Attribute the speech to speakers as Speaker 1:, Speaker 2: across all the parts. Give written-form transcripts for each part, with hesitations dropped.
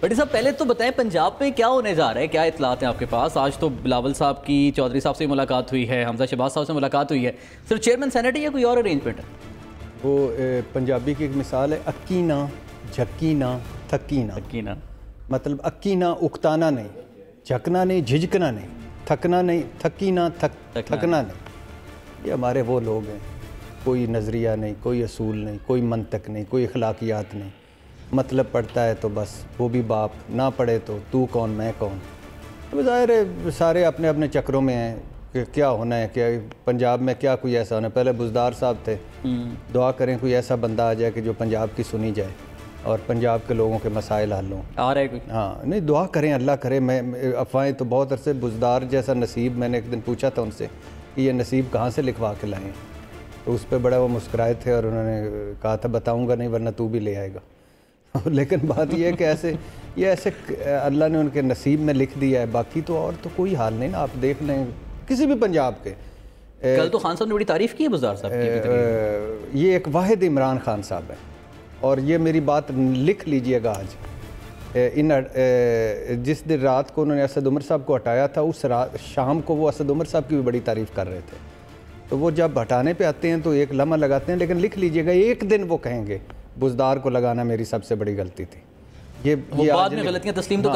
Speaker 1: بٹی صاحب پہلے تو بتائیں پنجاب میں کیا ہونے جا رہا ہے, کیا اطلاعات ہیں آپ کے پاس؟ آج تو بلاول صاحب کی چودھری صاحب سے ملاقات ہوئی ہے, حمزہ شہباز صاحب سے ملاقات ہوئی ہے, صرف چیئرمین سینٹ ہے یا کوئی اور ارینجمنٹ ہے؟
Speaker 2: وہ پنجابی کی ایک مثال ہے, اکی نہ جھکی نہ تھکی نہ. مطلب اکی نہ اکتانا نہیں, جھکنا نہیں جھجکنا نہیں, تھکنا نہیں تھکی نہ تھکنا نہیں. یہ ہمارے وہ لوگ ہیں, کوئی نظریہ نہیں, کوئی اصول نہیں, کوئی منطق نہیں, کوئی اخلاقیات نہیں. مطلب پڑھتا ہے تو بس وہ بھی باپ, نہ پڑھے تو کون میں کون. ظاہر ہے سارے اپنے اپنے چکروں میں ہیں کہ کیا ہونا ہے, کہ پنجاب میں کیا کوئی ایسا ہونا ہے. پہلے بزدار صاحب تھے, دعا کریں کوئی ایسا بندہ آ جائے کہ جو پنجاب کی سنی جائے اور پنجاب کے لوگوں کے مسائل حل ہوں.
Speaker 1: آ رہا ہے کوئی؟
Speaker 2: ہاں نہیں, دعا کریں, اللہ کرے. میں افواہیں تو بہت عرصے, بزدار جیسا نصیب, میں نے ایک دن پوچھا تھا ان سے کہ یہ نصیب کہاں سے لکھوا کے لائیں, تو اس پہ بڑا وہ مسکرائے تھے اور انہوں نے کہا تھا بتاؤں گا نہیں ورنہ تو بھی لے آئے گا. لیکن بات یہ ہے کہ ایسے اللہ نے ان کے نصیب میں لکھ دیا ہے, باقی تو اور تو کوئی حال نہیں نا. آپ دیکھ لیں کسی بھی پنجاب کے,
Speaker 1: کل تو خان صاحب نے بڑی تعریف کی ہے بزدار صاحب کی.
Speaker 2: یہ ایک واحد عمران خان صاحب ہے, اور یہ میری بات لکھ لیجئے گا آج. جس دن رات کو انہوں نے اسد عمر صاحب کو ہٹایا تھا, اس رات شام کو وہ اسد عمر صاحب کی بھی بڑی تعریف کر رہے تھے. تو وہ جب ہٹانے پہ آتے ہیں تو ایک لمحہ لگاتے ہیں, لیکن لکھ لیجئے گا ایک دن وہ کہیں گے بزدار کو لگانا میری سب سے بڑی غلطی تھی. یہ
Speaker 1: بعد میں غلطیاں تسلیم تو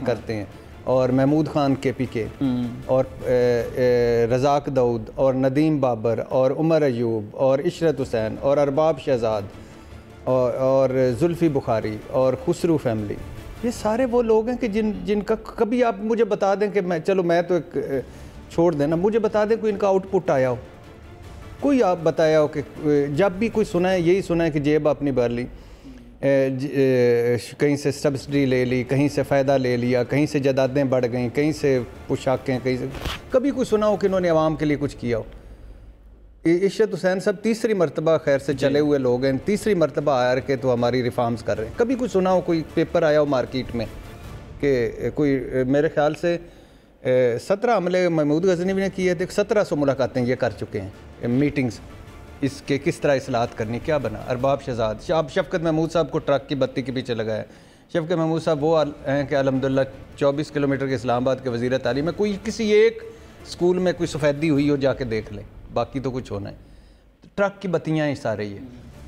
Speaker 2: کرتے ہیں. اور محمود خان کے پی کے, اور رزاق داؤد, اور ندیم بابر, اور عمر ایوب, اور عشرت حسین, اور ارباب شہزاد, اور زلفی بخاری, اور خسرو فیملی, یہ سارے وہ لوگ ہیں کہ جن کا کبھی آپ مجھے بتا دیں کہ میں تو ایک چھوڑ دینا, مجھے بتا دیں کوئی ان کا آؤٹ پٹ آیا ہو, کوئی آپ بتایا ہو کہ جب بھی کوئی سنا ہے یہی سنا ہے کہ جیب اپنی بھر لی, کہیں سے سبسڈی لے لی, کہیں سے فائدہ لے لیا, کہیں سے جائیدادیں بڑھ گئیں, کہیں سے پوشاکیں, کہیں سے کبھی کوئی سنا ہو کہ انہوں نے عوام کے لیے کچھ کیا ہو. عشرت حسین صاحب تیسری مرتبہ خیر سے چلے ہوئے لوگ ہیں, تیسری مرتبہ آ کے تو ہماری ریفارمز کر رہے ہیں. کبھی کوئی سنا ہو, کوئی پیپر آیا ہو مارکیٹ میں کہ کوئی, میرے خیال سے 17 حملے محمود غزنوی نے کیے تھے, 1700 ملاقاتیں یہ کر چکے ہیں, میٹنگز اس کے کس طرح اصلاحات کرنی, کیا بنا. ارباب شہزاد, اب شفقت محمود صاحب کو ٹرک کی بتی کے پیچھے لگایا. شفقت محمود صاحب وہ ہیں کہ الحمدللہ 24 کلومیٹر کے اسلام آباد کے وزیر تعلیم ہے. کوئی کسی ایک اسکول میں کوئی سفیدی ہوئی ہو جا کے دیکھ لیں, باقی تو کچھ ہونا ہے. ٹرک کی بتیاں ہی سارے, یہ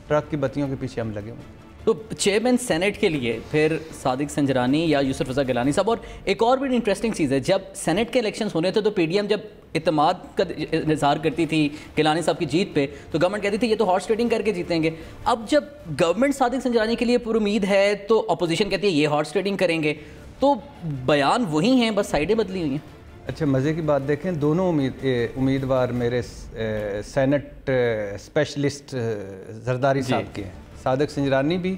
Speaker 2: ٹرک کی بتیوں کے پیچھے ہم لگے ہوئے.
Speaker 1: تو چیئرمین سینٹ کے لیے پھر صادق سنجرانی یا یوسف رضا گیلانی صاحب. اور ایک اور بھی انٹرسٹنگ چیز ہے, جب سینٹ کے الیکشنز ہونے تھے تو پی ڈی ایم جب اعتماد کا اظہار کرتی تھی گیلانی صاحب کی جیت پہ, تو گورنمنٹ کہتی تھی یہ تو ہارس ٹریڈنگ کر کے جیتیں گے. اب جب گورنمنٹ صادق سنجرانی کے لیے پر امید ہے تو اپوزیشن کہتی ہے یہ ہارس ٹریڈنگ کریں گے. تو بیان وہی ہیں, بس سائڈیں بدلی ہوئی ہیں.
Speaker 2: اچھا مزے کی بات دیکھیں, دونوں امیدوار میرے سینٹ اسپیشلسٹ زرداری صاحب کے ہیں, صادق سنجرانی بھی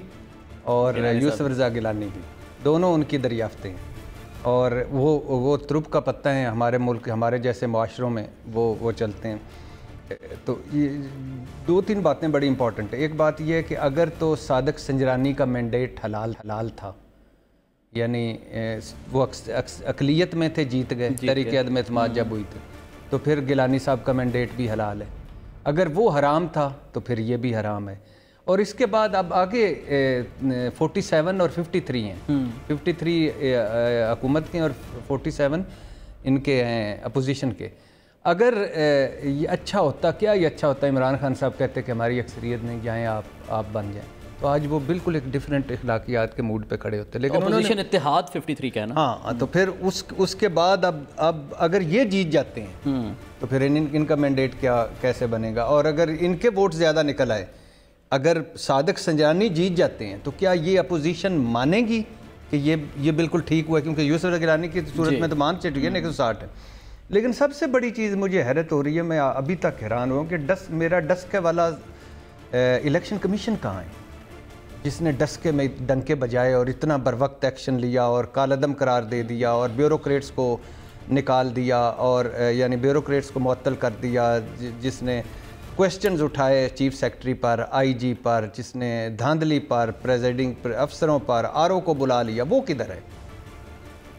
Speaker 2: اور یوسف رضا گیلانی بھی, دونوں ان کی دریافتیں ہیں. اور وہ ترپ کا پتہ ہیں ہمارے ملک, ہمارے جیسے معاشروں میں وہ چلتے ہیں. تو یہ 2-3 باتیں بڑی امپورٹنٹ ہیں. ایک بات یہ ہے کہ اگر تو صادق سنجرانی کا مینڈیٹ حلال تھا, یعنی وہ اقلیت میں تھے, جیت گئے, تحریک عدم اعتماد جب ہوئی تھی, تو پھر گیلانی صاحب کا مینڈیٹ بھی حلال ہے. اگر وہ حرام تھا تو پھر یہ بھی حرام ہے. اور اس کے بعد اب آگے 47 اور 53 ہیں. 53 حکومت کے اور 47 ان کے ہیں اپوزیشن کے. اگر یہ اچھا ہوتا, کیا یہ اچھا ہوتا, عمران خان صاحب کہتے کہ ہماری اکثریت نہیں جائیں, آپ بن جائیں, تو آج وہ بالکل ایک ڈیفرنٹ اخلاقیات کے موڈ پہ کھڑے ہوتے. لیکن
Speaker 1: اپوزیشن اتحاد 53 کہنا.
Speaker 2: ہاں, تو پھر اس کے بعد اب اگر یہ جیت جاتے ہیں تو پھر ان کا مینڈیٹ کیسے بنے گا. اور اگر ان کے ووٹ زیادہ نکل آئے, اگر صادق سنجرانی جیت جاتے ہیں, تو کیا یہ اپوزیشن مانے گی کہ یہ بالکل ٹھیک ہوا ہے؟ کیونکہ یوسف رضا گیلانی کی صورت میں تو مان چکی ہے نا 160 ہے. لیکن سب سے بڑی چیز مجھے حیرت ہو رہی ہے, میں ابھی تک حیران ہوں کہ میرا ڈسکے والا الیکشن کمیشن کہاں ہے, جس نے ڈسکے میں ڈنکے بجائے اور اتنا بر وقت ایکشن لیا اور کالعدم قرار دے دیا اور بیوروکریٹس کو نکال دیا, اور یعنی بیوروکریٹس کو معطل کر دیا, جس نے کویسچنز اٹھائے چیف سیکرٹری پر, آئی جی پر, جس نے دھاندلی پر, پریزیڈنگ افسروں پر, آر او کو بلا لیا. وہ کدھر ہے؟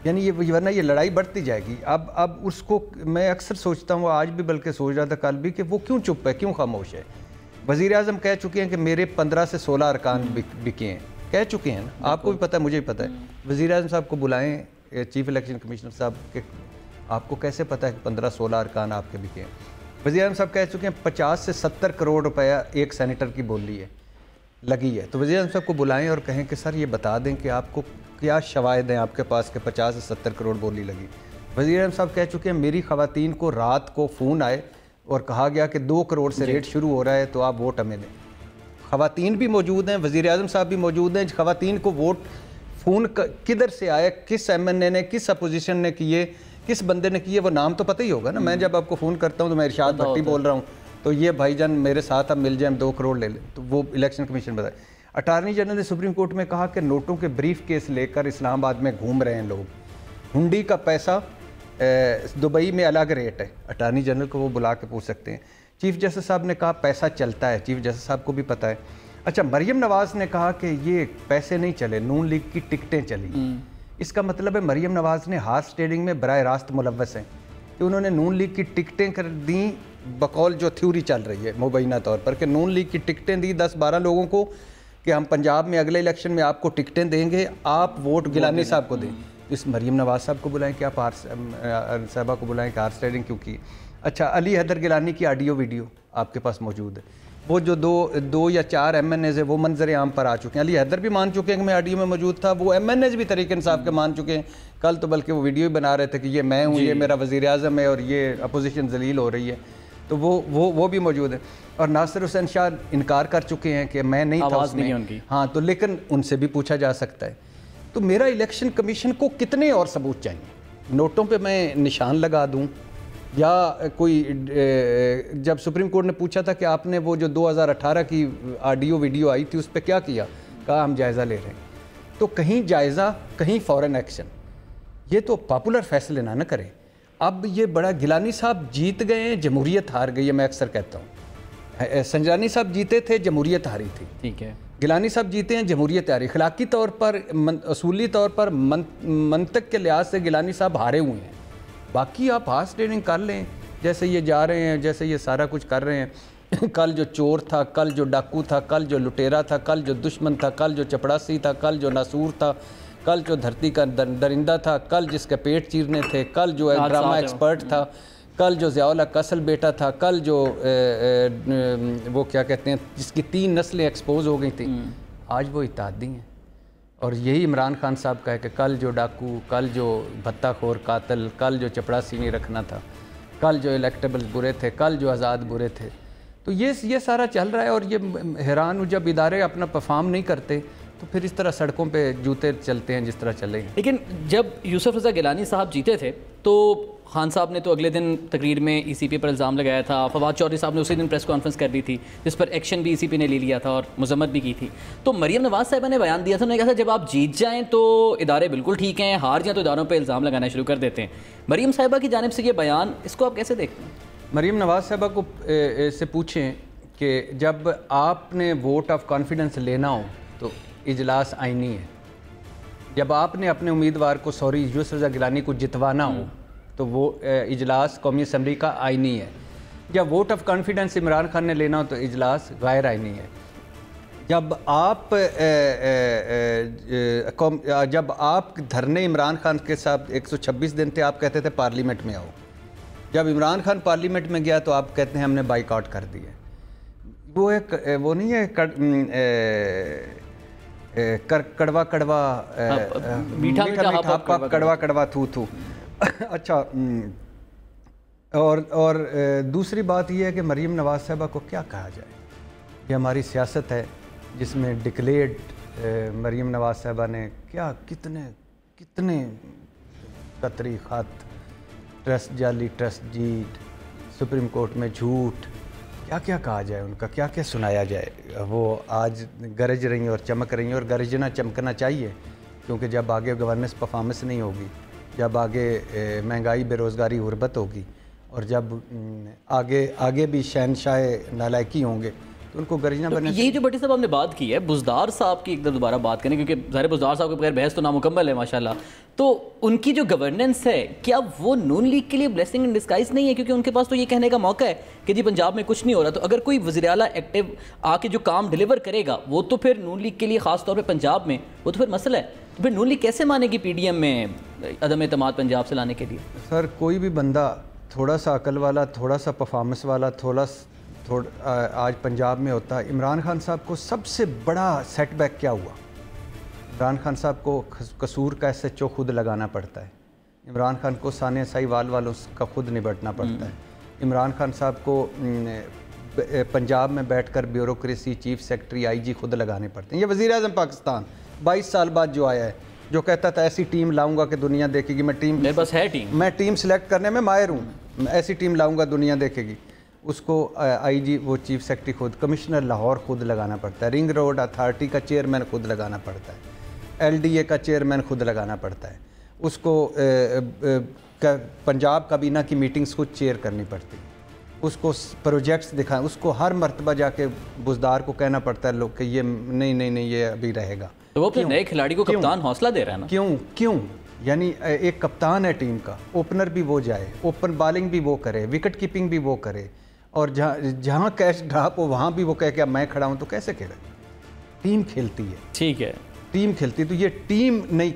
Speaker 2: یعنی یہ ورنہ یہ لڑائی بڑھتی جائے گی. اب اس کو میں اکثر سوچتا ہوں, آج بھی بلکہ سوچ رہا تھا کل بھی, کہ وہ کیوں چپ ہے, کیوں خاموش ہے. وزیر اعظم کہہ چکے ہیں کہ میرے 15 سے 16 ارکان بکے ہیں, کہہ چکے ہیں نا, آپ کو بھی پتہ ہے, مجھے بھی پتہ ہے. وزیر اعظم صاحب کو بلائیں, چیف الیکشن کمشنر صاحب کے, آپ کو کیسے پتہ ہے کہ 15-16 ارکان آپ کے بکے ہیں. وزیر اعظم صاحب کہہ چکے ہیں 50 سے 70 کروڑ روپیہ ایک سینیٹر کی بولی ہے, لگی ہے. تو وزیر اعظم صاحب کو بلائیں اور کہیں کہ سر یہ بتا دیں کہ آپ کو کیا شواہد ہیں آپ کے پاس کہ 50 سے 70 کروڑ بولی لگی. وزیر اعظم صاحب کہہ چکے ہیں میری خواتین کو رات کو فون آئے اور کہا گیا کہ 2 کروڑ سے ریٹ شروع ہو رہا ہے تو آپ ووٹ ہمیں دیں. خواتین بھی موجود ہیں, وزیر اعظم صاحب بھی موجود ہیں. خواتین کو ووٹ فون کدھر سے آئے, کس ایم این اے نے, کس اپوزیشن نے کیے, کس بندے نے کیے, وہ نام تو پتہ ہی ہوگا نا. میں جب آپ کو فون کرتا ہوں تو میں ارشاد بھٹی بول رہا ہوں, تو یہ بھائی جان میرے ساتھ اب مل جائیں 2 کروڑ لے لیں, تو وہ الیکشن کمیشن بتائے. اٹارنی جنرل نے سپریم کورٹ میں کہا کہ نوٹوں کے بریف کیس لے کر اسلام آباد میں گھوم رہے ہیں لوگ, ہنڈی کا پیسہ دبئی میں الگ ریٹ ہے. اٹارنی جنرل کو وہ بلا کے پوچھ سکتے ہیں. چیف جسٹس صاحب نے کہا پیسہ چلتا ہے, چیف جسٹس صاحب کو بھی پتہ ہے. اچھا, مریم نواز نے کہا کہ یہ پیسے نہیں چلے, نون لیگ کی ٹکٹیں چلی. اس کا مطلب ہے مریم نواز نے ہارس ٹریڈنگ میں براہ راست ملوث ہیں کہ انہوں نے نون لیگ کی ٹکٹیں کر دیں بقول جو تھیوری چل رہی ہے مبینہ طور پر, کہ نون لیگ کی ٹکٹیں دی 10-12 لوگوں کو کہ ہم پنجاب میں اگلے الیکشن میں آپ کو ٹکٹیں دیں گے, آپ ووٹ گیلانی صاحب کو دیں. اس مریم نواز صاحب کو بلائیں کہ آپ صاحبہ کو بلائیں کہ ہارس ٹریڈنگ کیوں کی. اچھا, علی حیدر گیلانی کی آڈیو ویڈیو آپ کے پاس موجود ہے. وہ جو دو یا 4 ایم این ایز ہیں وہ منظر عام پر آ چکے ہیں. علی حیدر بھی مان چکے ہیں کہ میں آڈیو میں موجود تھا, وہ ایم این ایز بھی تحریک انصاف کے مان چکے ہیں. کل تو بلکہ وہ ویڈیو ہی بنا رہے تھے کہ یہ میں ہوں, یہ میرا وزیر اعظم ہے اور یہ اپوزیشن ذلیل ہو رہی ہے, تو وہ بھی موجود ہیں. اور ناصر حسین شاہ انکار کر چکے ہیں کہ میں نہیں تھا اس میں. ہاں, تو لیکن ان سے بھی پوچھا جا سکتا ہے. تو میرا الیکشن کمیشن کو کتنے اور ثبوت چاہیے؟ نوٹوں پہ میں نشان لگا دوں, یا کوئی جب سپریم کورٹ نے پوچھا تھا کہ آپ نے وہ جو 2018 کی آڈیو ویڈیو آئی تھی اس پہ کیا کیا, کہا ہم جائزہ لے رہے ہیں. تو کہیں جائزہ کہیں فوراً ایکشن, یہ تو پاپولر فیصلے نہ کرے. اب یہ بڑا, گیلانی صاحب جیت گئے ہیں, جمہوریت ہار گئی ہے. میں اکثر کہتا ہوں سنجرانی صاحب جیتے تھے, جمہوریت ہاری تھی. ٹھیک ہے, گیلانی صاحب جیتے ہیں, جمہوریت ہاری. اخلاقی طور پر, اصولی طور پر, منطق کے لحاظ سے گیلانی صاحب ہارے ہوئے ہیں. باقی آپ ہارس ٹریڈنگ کر لیں جیسے یہ جا رہے ہیں, جیسے یہ سارا کچھ کر رہے ہیں. کل جو چور تھا, کل جو ڈاکو تھا, کل جو لٹیرا تھا, کل جو دشمن تھا, کل جو چپڑاسی تھا, کل جو ناسور تھا, کل جو دھرتی کا درندہ تھا, کل جس کے پیٹ چیرنے تھے, کل جو ڈرامہ ایکسپرٹ تھا, کل جو ضیاء الحق کا اصل بیٹا تھا, کل جو وہ کیا کہتے ہیں جس کی 3 نسلیں ایکسپوز ہو گئی تھیں, آج وہ اتحادی ہیں. اور یہی عمران خان صاحب کا ہے کہ کل جو ڈاکو, کل جو بھتہ خور قاتل, کل جو چپڑاسی نہیں رکھنا تھا, کل جو الیکٹیبل برے تھے, کل جو آزاد برے تھے. تو یہ سارا چل رہا ہے. اور یہ حیران ہوں جب ادارے اپنا پرفارم نہیں کرتے تو پھر اس طرح سڑکوں پہ جوتے چلتے ہیں جس طرح چلے ہیں.
Speaker 1: لیکن جب یوسف رضا گیلانی صاحب جیتے تھے تو خان صاحب نے تو اگلے دن تقریر میں ای سی پی پر الزام لگایا تھا, فواد چودھری صاحب نے اسی دن پریس کانفرنس کر دی تھی جس پر ایکشن بھی ای سی پی نے لے لیا تھا اور مذمت بھی کی تھی. تو مریم نواز صاحبہ نے بیان دیا تھا, انہوں نے کہا تھا جب آپ جیت جائیں تو ادارے بالکل ٹھیک ہیں, ہار جائیں تو اداروں پہ الزام لگانا شروع کر دیتے ہیں. مریم صاحبہ کی جانب سے یہ بیان, اس کو آپ کیسے دیکھتے ہیں؟
Speaker 2: مریم نواز صاحبہ کو سے پوچھیں کہ جب آپ نے ووٹ آف کانفیڈنس لینا ہو تو اجلاس آئینی ہے. جب آپ نے اپنے امیدوار کو یوسف رضا گیلانی کو جتوانا ہو تو وہ اجلاس قومی اسمبلی کا آئینی ہے. جب vote of confidence Imran Khan نے لینا ہو تو اجلاس غیر آئینی ہے. جب آپ دھرنے عمران خان کے ساتھ 126 دن تھے, آپ کہتے تھے پارلیمنٹ میں آؤ. جب عمران خان پارلیمنٹ میں گیا تو آپ کہتے ہیں ہم نے بائی کاٹ کر دیا. وہ نہیں ہے کڑوا کڑوا میٹھا کڑوا کڑوا تھو تھو. اچھا, اور دوسری بات یہ ہے کہ مریم نواز صاحبہ کو کیا کہا جائے. یہ ہماری سیاست ہے جس میں ڈکلیئرڈ مریم نواز صاحبہ نے کیا کتنے قطری خط, ٹرسٹ جعلی, ٹرسٹ جیٹ, سپریم کورٹ میں جھوٹ, کیا کیا کہا جائے, ان کا کیا کیا سنایا جائے. وہ آج گرج رہی ہیں اور چمک رہی ہیں, اور گرجنا چمکنا چاہیے کیونکہ جب آگے گورننس پرفارمنس نہیں ہوگی, جب آگے مہنگائی, بے روزگاری, غربت ہوگی, اور جب آگے بھی شہنشاہ نالائکی ہوں گے تو ان کو گرجنا بننا
Speaker 1: یہ جو بٹی صاحب آپ نے بات کی ہے بزدار صاحب کی ایک دفعہ دوبارہ بات کریں کیونکہ ظاہر بزدار صاحب کے بغیر بحث تو نامکمل ہے ماشاءاللہ. تو ان کی جو گورننس ہے کیا وہ نون لیگ کے لیے بلیسنگ ان ڈسگائز نہیں ہے؟ کیونکہ ان کے پاس تو یہ کہنے کا موقع ہے کہ جی پنجاب میں کچھ نہیں ہو رہا. تو اگر کوئی وزیر اعلیٰ ایکٹیو آ کے جو کام ڈیلیور کرے گا وہ تو پھر نون لیگ کے لیے خاص طور پہ پنجاب میں وہ تو پھر مسئلہ ہے. تو پھر نون لیگ کیسے مانے گی پی ڈی ایم میں عدم اعتماد پنجاب سے لانے کے لیے؟
Speaker 2: سر کوئی بھی بندہ تھوڑا سا عقل والا، تھوڑا سا پرفارمنس والا، آج پنجاب میں ہوتا ہے. عمران خان صاحب کو سب سے بڑا سیٹ بیک کیا ہوا؟ عمران خان صاحب کو قصور کا ایس ایچ او خود لگانا پڑتا ہے. عمران خان کو ثانیہ سہیوال والوں کا خود نبٹنا پڑتا ہے. عمران خان صاحب کو پنجاب میں بیٹھ کر بیوروکریسی، چیف سیکرٹری، آئی جی خود لگانے پڑتے ہیں. یہ وزیر اعظم پاکستان 22 سال بعد جو آیا ہے، جو کہتا تھا ایسی ٹیم لاؤں گا کہ دنیا دیکھے گی. میں ٹیم سلیکٹ کرنے میں ماہر ہوں، ایسی ٹیم لاؤں گا دنیا دیکھے گی. اس کو آئی جی، وہ چیف سیکرٹری خود، کمشنر لاہور خود لگانا پڑتا ہے، رنگ روڈ اتھارٹی کا چیئرمین خود لگانا پڑتا ہے، ایل ڈی اے کا چیئرمین خود لگانا پڑتا ہے. اس کو پنجاب کابینہ کی میٹنگز خود چیئر کرنی پڑتی ہے. اس کو پروجیکٹس دکھائیں، اس کو ہر مرتبہ جا کے بزدار کو کہنا پڑتا ہے لوگ کہ یہ نہیں یہ ابھی رہے گا.
Speaker 1: تو وہ اپنے نئے کھلاڑی کو کپتان حوصلہ دے رہا ہے نا.
Speaker 2: کیوں یعنی ایک کپتان ہے ٹیم کا، اوپنر بھی وہ جائے، اوپن بالنگ بھی وہ کرے، وکٹ کیپنگ بھی وہ کرے، اور جہاں کیچ ڈراپ ہو وہاں بھی وہ کہے کہ اب میں کھڑا ہوں. تو کیسے کھیلے؟ ٹیم کھیلتی ہے. ٹھیک ہے، ٹیم کھیلتی. تو یہ ٹیم نہیں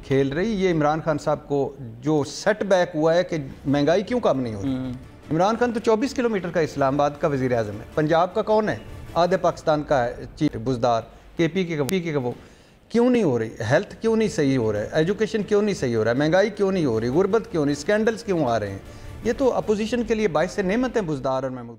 Speaker 2: کھیل رہی. یہ عمران خان صاحب کو جو سیٹ بیک ہوا ہے کہ مہنگائی کیوں کم نہیں ہو رہی. عمران خان تو 24 کلومیٹر کا اسلام آباد کا وزیر اعظم ہے. پنجاب کا کون ہے؟ آدھے پاکستان کا ہے چیف بزدار. کے پی کے وہ کیوں نہیں ہو رہی؟ ہیلتھ کیوں نہیں صحیح ہو رہا ہے؟ ایجوکیشن کیوں نہیں صحیح ہو رہا ہے؟ مہنگائی کیوں نہیں ہو رہی؟ غربت کیوں نہیں؟ اسکینڈلز کیوں آ رہے ہیں؟ یہ تو اپوزیشن کے لیے باعث نعمت ہے بزدار اور محمود.